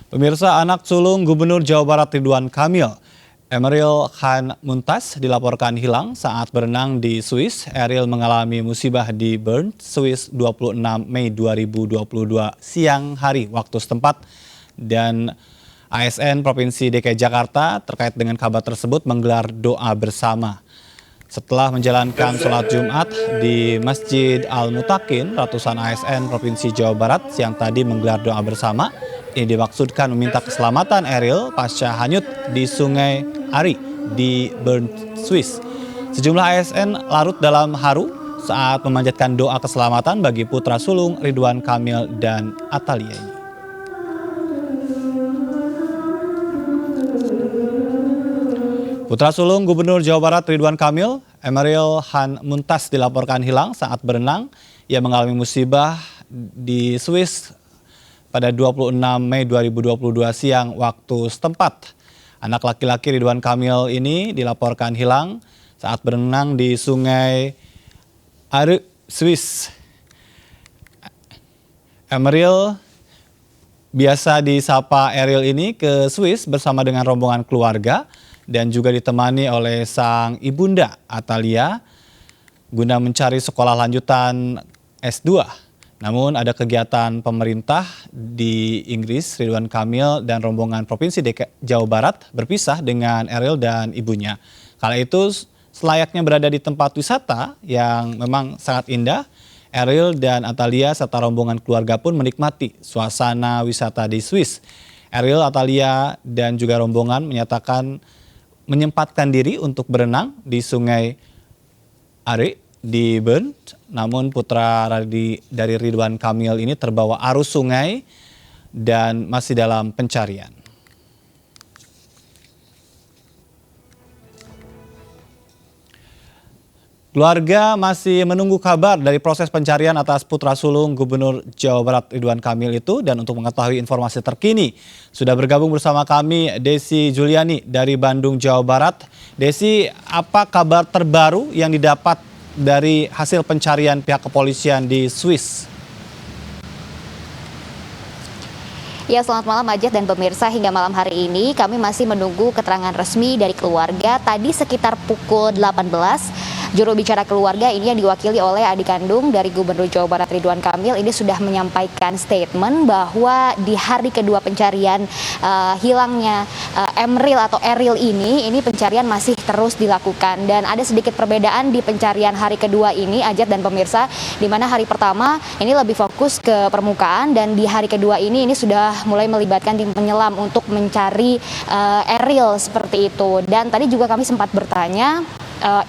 Pemirsa, anak sulung Gubernur Jawa Barat Ridwan Kamil, Emeril Khan Mumtaz, dilaporkan hilang saat berenang di Swiss. Emeril mengalami musibah di Bern, Swiss 26 Mei 2022 siang hari waktu setempat, dan ASN Provinsi DKI Jakarta terkait dengan kabar tersebut menggelar doa bersama. Setelah menjalankan sholat Jumat di Masjid Al-Mutakin, ratusan ASN Provinsi Jawa Barat siang tadi menggelar doa bersama. Ini dimaksudkan meminta keselamatan Emeril pasca hanyut di Sungai Ari di Bern, Swiss. Sejumlah ASN larut dalam haru saat memanjatkan doa keselamatan bagi putra sulung Ridwan Kamil dan Atalia ini. Putra sulung Gubernur Jawa Barat Ridwan Kamil, Emeril Khan Mumtaz, dilaporkan hilang saat berenang. Ia mengalami musibah di Swiss pada 26 Mei 2022 siang waktu setempat. Anak laki-laki Ridwan Kamil ini dilaporkan hilang saat berenang di Sungai Are, Swiss. Emeril, biasa disapa Eril, ini ke Swiss bersama dengan rombongan keluarga dan juga ditemani oleh sang ibunda Atalia guna mencari sekolah lanjutan S2. Namun ada kegiatan pemerintah di Inggris, Ridwan Kamil dan rombongan Provinsi DKI Jawa Barat berpisah dengan Emeril dan ibunya. Kala itu selayaknya berada di tempat wisata yang memang sangat indah, Emeril dan Atalia serta rombongan keluarga pun menikmati suasana wisata di Swiss. Emeril, Atalia dan juga rombongan menyempatkan diri untuk berenang di Sungai Are di Bern. Namun putra dari Ridwan Kamil ini terbawa arus sungai dan masih dalam pencarian. Keluarga masih menunggu kabar dari proses pencarian atas putra sulung Gubernur Jawa Barat Ridwan Kamil itu. Dan untuk mengetahui informasi terkini, sudah bergabung bersama kami Desi Juliani dari Bandung, Jawa Barat. Desi, apa kabar terbaru yang didapat dari hasil pencarian pihak kepolisian di Swiss? Ya, selamat malam Ajat dan pemirsa. Hingga malam hari ini kami masih menunggu keterangan resmi dari keluarga. Tadi sekitar pukul 18, juru bicara keluarga ini yang diwakili oleh adik kandung dari Gubernur Jawa Barat Ridwan Kamil ini sudah menyampaikan statement bahwa di hari kedua pencarian hilangnya Emeril atau Eril ini pencarian masih terus dilakukan. Dan ada sedikit perbedaan di pencarian hari kedua ini, Ajat dan pemirsa, di mana hari pertama ini lebih fokus ke permukaan dan di hari kedua ini sudah mulai melibatkan tim penyelam untuk mencari Eril seperti itu. Dan tadi juga kami sempat bertanya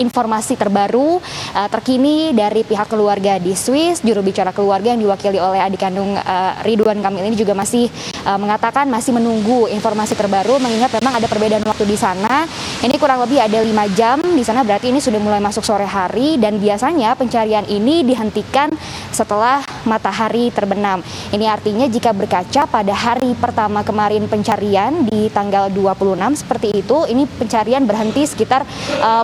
informasi terbaru terkini dari pihak keluarga di Swiss. Juru bicara keluarga yang diwakili oleh adik kandung Ridwan Kamil ini juga masih mengatakan masih menunggu informasi terbaru, mengingat memang ada perbedaan waktu di sana. Ini kurang lebih ada 5 jam di sana, berarti ini sudah mulai masuk sore hari dan biasanya pencarian ini dihentikan setelah matahari terbenam. Ini artinya jika berkaca pada hari pertama kemarin pencarian di tanggal 26 seperti itu, ini pencarian berhenti sekitar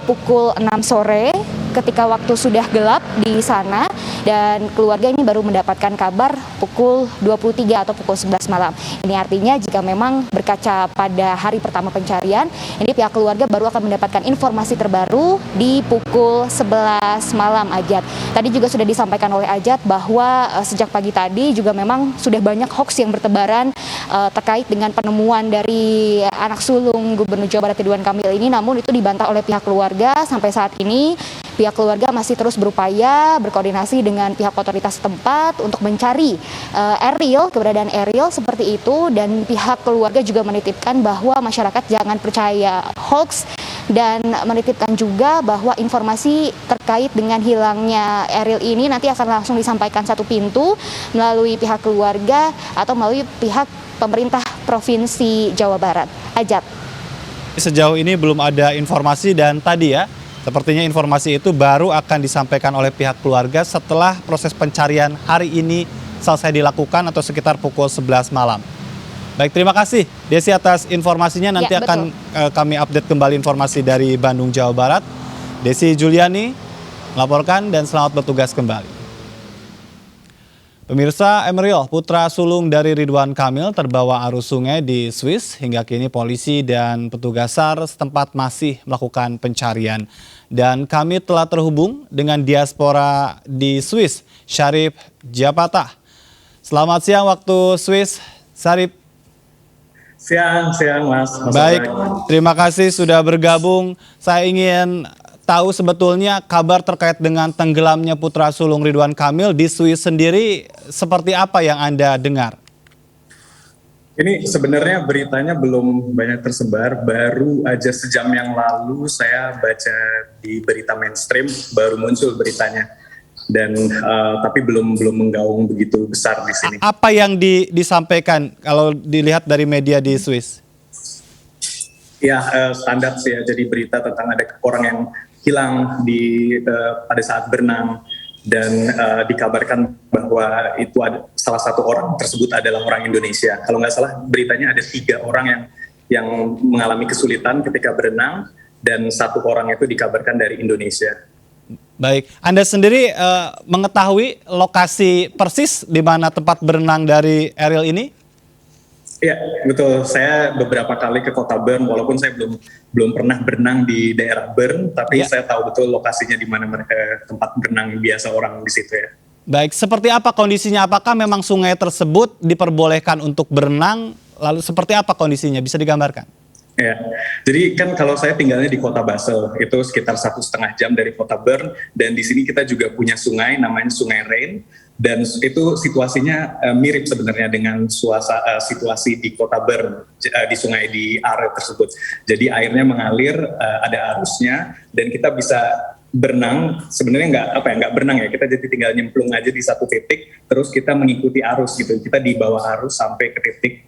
pukul 6 sore ketika waktu sudah gelap di sana, dan keluarga ini baru mendapatkan kabar pukul 23 atau pukul 11 malam. Ini artinya jika memang berkaca pada hari pertama pencarian, ini pihak keluarga baru akan mendapatkan informasi terbaru di pukul 11 malam, Ajat. Tadi juga sudah disampaikan oleh Ajat bahwa sejak pagi tadi juga memang sudah banyak hoax yang bertebaran terkait dengan penemuan dari anak sulung Gubernur Jawa Barat Ridwan Kamil ini, namun itu dibantah oleh pihak keluarga. Sampai saat ini pihak keluarga masih terus berupaya berkoordinasi dengan pihak otoritas setempat untuk mencari Eril, keberadaan Eril seperti itu. Dan pihak keluarga juga menitipkan bahwa masyarakat jangan percaya hoax dan menitipkan juga bahwa informasi terkait dengan hilangnya Eril ini nanti akan langsung disampaikan satu pintu melalui pihak keluarga atau melalui pihak pemerintah Provinsi Jawa Barat. Ajat. Sejauh ini belum ada informasi, dan tadi ya, sepertinya informasi itu baru akan disampaikan oleh pihak keluarga setelah proses pencarian hari ini selesai dilakukan atau sekitar pukul 11 malam. Baik, terima kasih Desi atas informasinya. Nanti akan kami update kembali informasi dari Bandung, Jawa Barat. Desi Juliani melaporkan dan selamat bertugas kembali. Pemirsa, Emeril, putra sulung dari Ridwan Kamil terbawa arus sungai di Swiss. Hingga kini polisi dan petugas SAR setempat masih melakukan pencarian. Dan kami telah terhubung dengan diaspora di Swiss, Syarif Japatah. Selamat siang waktu Swiss, Syarif. Siang Mas. Baik, terima kasih sudah bergabung. Saya ingin tahu sebetulnya kabar terkait dengan tenggelamnya putra sulung Ridwan Kamil di Swiss sendiri seperti apa yang Anda dengar? Ini sebenarnya beritanya belum banyak tersebar, baru aja sejam yang lalu saya baca di berita mainstream, baru muncul beritanya. Dan tapi belum menggaung begitu besar di sini. Apa yang disampaikan kalau dilihat dari media di Swiss? Ya, standar sih ya, jadi berita tentang ada orang yang hilang pada saat berenang dan dikabarkan bahwa itu ada salah satu orang tersebut adalah orang Indonesia. Kalau nggak salah beritanya ada 3 orang yang mengalami kesulitan ketika berenang dan 1 orang itu dikabarkan dari Indonesia. Baik, Anda sendiri mengetahui lokasi persis di mana tempat berenang dari Ariel ini? Ya, betul. Saya beberapa kali ke kota Bern, walaupun saya belum pernah berenang di daerah Bern, tapi saya tahu betul lokasinya di mana mereka tempat berenang biasa orang di situ ya. Baik, seperti apa kondisinya? Apakah memang sungai tersebut diperbolehkan untuk berenang? Lalu seperti apa kondisinya? Bisa digambarkan? Ya, jadi kan kalau saya tinggalnya di kota Basel, itu sekitar 1,5 jam dari kota Bern, dan di sini kita juga punya sungai, namanya Sungai Rhein, dan itu situasinya mirip sebenarnya dengan situasi di kota Bern, di sungai di Are tersebut. Jadi airnya mengalir, ada arusnya, dan kita bisa berenang. Sebenarnya nggak berenang ya, kita jadi tinggal nyemplung aja di satu titik, terus kita mengikuti arus gitu. Kita di bawah arus sampai ke titik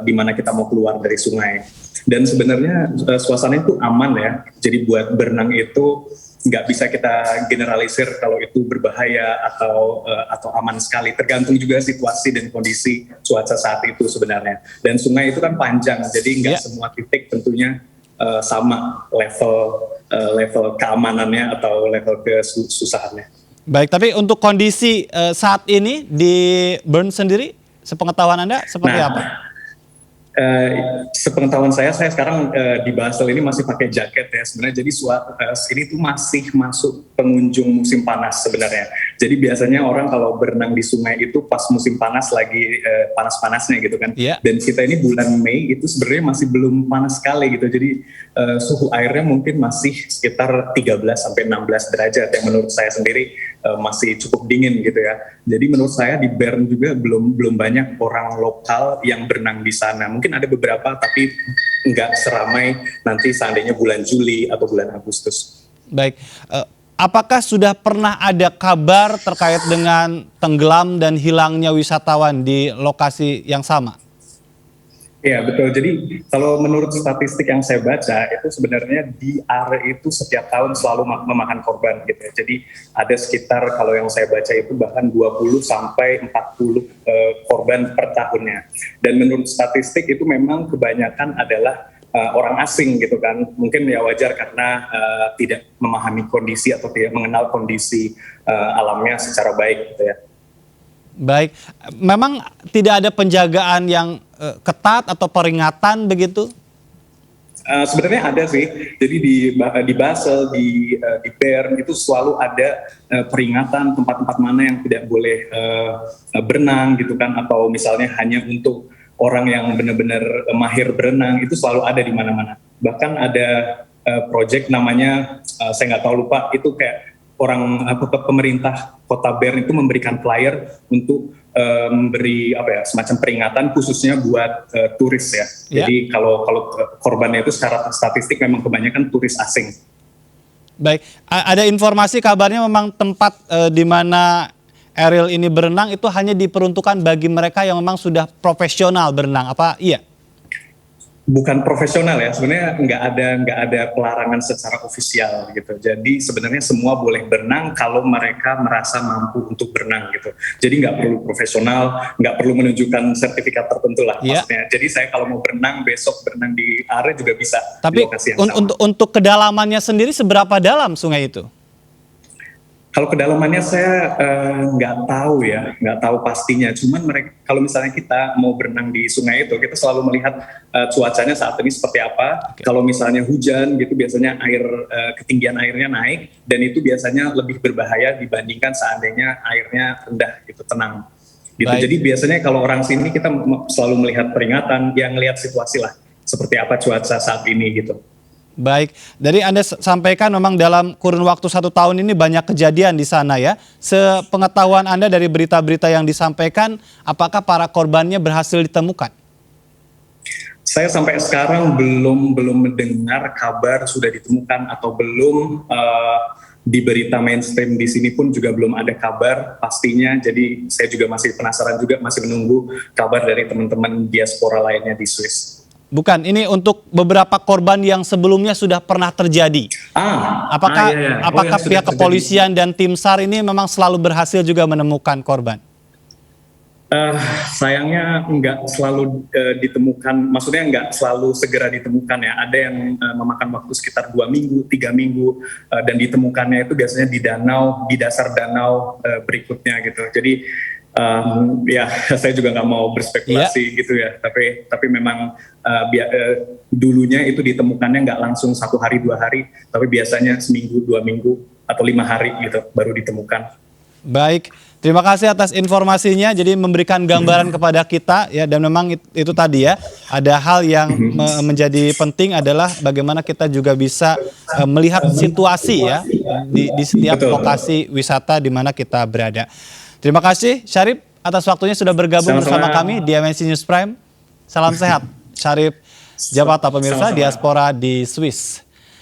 di mana kita mau keluar dari sungai. Dan sebenarnya suasana itu aman ya. Jadi buat berenang itu nggak bisa kita generalisir kalau itu berbahaya atau aman sekali. Tergantung juga situasi dan kondisi cuaca saat itu sebenarnya. Dan sungai itu kan panjang, jadi nggak semua titik tentunya sama level keamanannya atau level kesusahannya. Baik, tapi untuk kondisi saat ini di Bern sendiri, sepengetahuan Anda seperti apa? Sepengetahuan saya sekarang di Basel ini masih pakai jaket ya sebenarnya. Jadi ini tuh masih masuk pengunjung musim panas sebenarnya. Jadi biasanya orang kalau berenang di sungai itu pas musim panas lagi panas-panasnya gitu kan. Yeah. Dan kita ini bulan Mei itu sebenarnya masih belum panas sekali gitu. Jadi suhu airnya mungkin masih sekitar 13 sampai 16 derajat yang menurut saya sendiri masih cukup dingin gitu ya. Jadi menurut saya di Bern juga belum banyak orang lokal yang berenang di sana. Mungkin ada beberapa tapi nggak seramai nanti seandainya bulan Juli atau bulan Agustus. Baik, apakah sudah pernah ada kabar terkait dengan tenggelam dan hilangnya wisatawan di lokasi yang sama? Ya betul, jadi kalau menurut statistik yang saya baca itu sebenarnya di Are itu setiap tahun selalu memakan korban gitu ya. Jadi ada sekitar kalau yang saya baca itu bahkan 20 sampai 40 korban per tahunnya. Dan menurut statistik itu memang kebanyakan adalah orang asing gitu kan. Mungkin ya wajar karena tidak memahami kondisi atau tidak mengenal kondisi alamnya secara baik gitu ya. Baik, memang tidak ada penjagaan yang ketat atau peringatan begitu? Sebenarnya ada sih. Jadi di Basel, di Bern itu selalu ada peringatan tempat-tempat mana yang tidak boleh berenang gitu kan, atau misalnya hanya untuk orang yang benar-benar mahir berenang, itu selalu ada di mana-mana. Bahkan ada project namanya saya nggak tahu, lupa, itu kayak pemerintah kota Bern itu memberikan flyer untuk memberi semacam peringatan khususnya buat turis ya. Jadi kalau korbannya itu secara statistik memang kebanyakan turis asing. Baik, ada informasi kabarnya memang tempat di mana Ariel ini berenang itu hanya diperuntukkan bagi mereka yang memang sudah profesional berenang, apa iya? Bukan profesional ya, sebenarnya nggak ada pelarangan secara ofisial gitu. Jadi sebenarnya semua boleh berenang kalau mereka merasa mampu untuk berenang gitu. Jadi nggak perlu profesional, nggak perlu menunjukkan sertifikat tertentu lah maksudnya. Jadi saya kalau mau berenang besok berenang di Are juga bisa. Tapi di lokasi yang sama. Untuk kedalamannya sendiri seberapa dalam sungai itu? Kalau kedalamannya saya nggak tahu ya, nggak tahu pastinya. Cuman mereka, kalau misalnya kita mau berenang di sungai itu, kita selalu melihat cuacanya saat ini seperti apa. Oke. Kalau misalnya hujan gitu, biasanya ketinggian airnya naik, dan itu biasanya lebih berbahaya dibandingkan seandainya airnya rendah gitu, tenang. Gitu. Baik. Jadi biasanya kalau orang sini kita selalu melihat peringatan, yang melihat situasi lah, seperti apa cuaca saat ini gitu. Baik, dari Anda sampaikan memang dalam kurun waktu 1 tahun ini banyak kejadian di sana ya. Sepengetahuan Anda dari berita-berita yang disampaikan, apakah para korbannya berhasil ditemukan? Saya sampai sekarang belum mendengar kabar sudah ditemukan atau belum. Di berita mainstream di sini pun juga belum ada kabar pastinya. Jadi saya juga masih penasaran juga, masih menunggu kabar dari teman-teman diaspora lainnya di Swiss. Bukan, ini untuk beberapa korban yang sebelumnya sudah pernah terjadi. Apakah iya. apakah Yang sudah pihak terjadi. kepolisian dan tim SAR ini memang selalu berhasil juga menemukan korban? Sayangnya nggak selalu ditemukan, maksudnya nggak selalu segera ditemukan ya. Ada yang memakan waktu sekitar 2 minggu, 3 minggu, dan ditemukannya itu biasanya di danau, di dasar danau berikutnya gitu. Jadi ya saya juga nggak mau berspekulasi gitu ya. Tapi memang dulunya itu ditemukannya nggak langsung 1 hari 2 hari, tapi biasanya seminggu, 2 minggu atau 5 hari gitu baru ditemukan. Baik, terima kasih atas informasinya. Jadi memberikan gambaran kepada kita ya, dan memang itu tadi ya, ada hal yang menjadi penting adalah bagaimana kita juga bisa melihat situasi ya di setiap Betul. lokasi wisata di mana kita berada. Terima kasih Syarif atas waktunya sudah bergabung Sama-sama. bersama kami di MNC News Prime. Salam sehat, Syarif Japata, pemirsa Sama-sama. diaspora di Swiss.